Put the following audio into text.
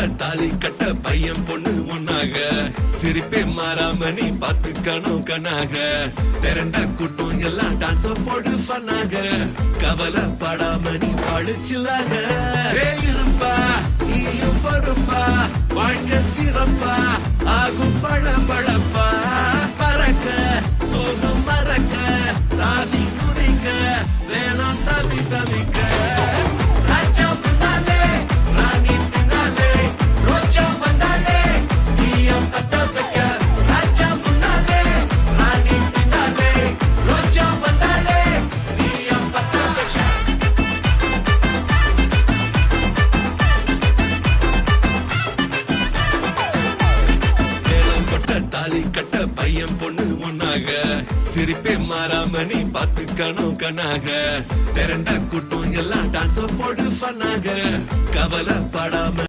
தாலி கட்ட பையன் பொண்ணு ஒன்னாக சிரிப்பே மாறாம நீ பாத்துக்கணும் கண்ணாக திரண்ட கூட்டம் எல்லாம் டான்ஸ் போடு ஃபன்னாக கவலைப்படாம நீ பழிச்சில்லாக இருப்பா நீயும் பொறுப்பா வாழ்க்கை சிறப்பா ஆகும் பழப்பழப்பா பறக்க சோகம் மறக்க தாவி குதிக்க வேணாம் தவி தவிக்க தாலி கட்ட பையன் பொண்ணு ஒன்னாக சிரிப்பே மாறாம நீ பாத்துக்கணும் கண்ணாக திரண்ட கூட்டம் எல்லாம் டான்ஸ் போடு ஃபன்னாக கவலைப்படாம